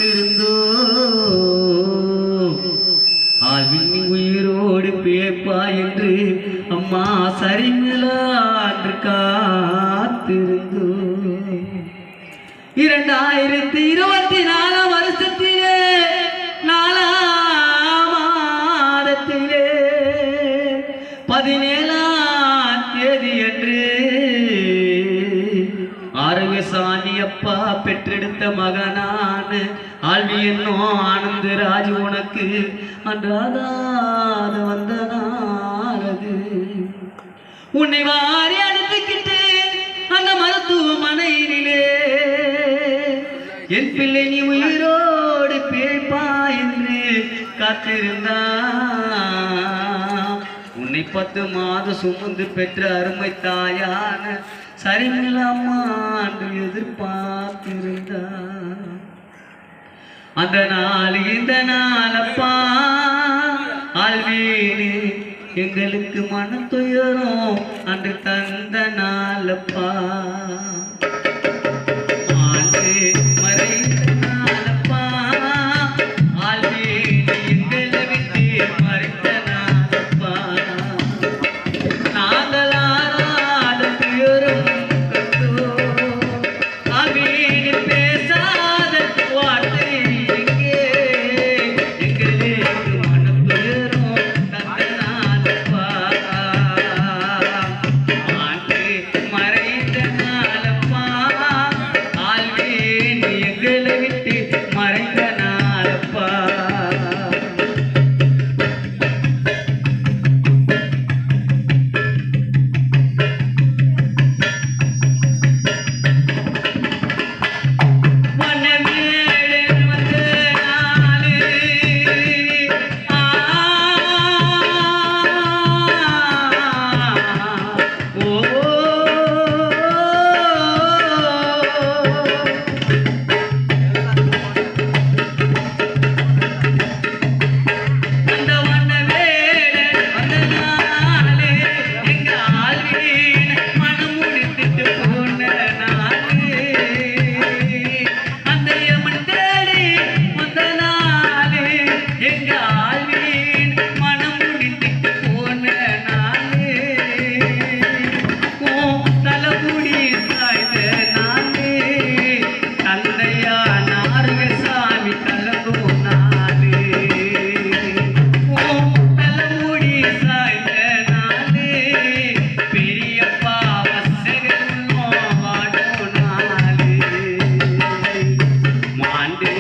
காத்திருந்தோ ஆழ்வின் உயிரோடு பேப்பா என்று அம்மா சரிமிலான்று காத்திருந்தோ 2024 வருஷத்திலே 4ஆம் மாதத்திலே 17ஆம் தேதி அன்று ஆரோக்கியசாமி அப்பா பெற்றெடுத்த மகனான ஆழ்வி என்னும் ஆனந்தராஜ் உனக்கு அன்றாதாத வந்த நாளது உன்னை வாரி அனுப்பிக்கிட்டு அந்த மருத்துவமனையிலே என் பிள்ளை நீ உயிரோடு பிழைப்பா என்று காத்திருந்தா உன்னை 10 மாதம் சுமந்து பெற்ற அருமை தாயான சரிமிலாமா என்று எதிர்பார்த்திருந்தா அந்த நாள் இந்த நாளப்பா ஆழ்வீனே எங்களுக்கு மன துயரம் அன்று தந்த நாளப்பா ஆண்டு மறைந்த நாளப்பா ஆழ்வீனே எங்களை விட்டு மறைந்த நாளப்பா நாங்கள் ஆறாத துயரம் கண்டோ ஆழ்வீனே பேசாத வார்த்தை எங்கே எங்களுக்கு மன துயரம் தந்த நாளப்பா ஆண்டு மறைந்த நாளப்பா ஆழ்வீனே எங்களை விட்டு மறைந்த நாளப்பா மனமேடு வந்த நாளே அந்த வண்ணவேளை வந்த நாளே எங்க ஆழ்வீன் மனம் முடித்துட்டு போன நாளே அந்த யமன் தேடி வந்த நாளே எங்க ஆழ்வீன் மனம் முடித்துட்டு போன நாளே தலைமுடி சாய்ந்த நாளே தந்தையா நாரகசாமி கலங்கும் நாளே தலைமுடி சாய்ந்த நாளே பெரியப்பா வசகனும் வாடும் நாளே மாண்டு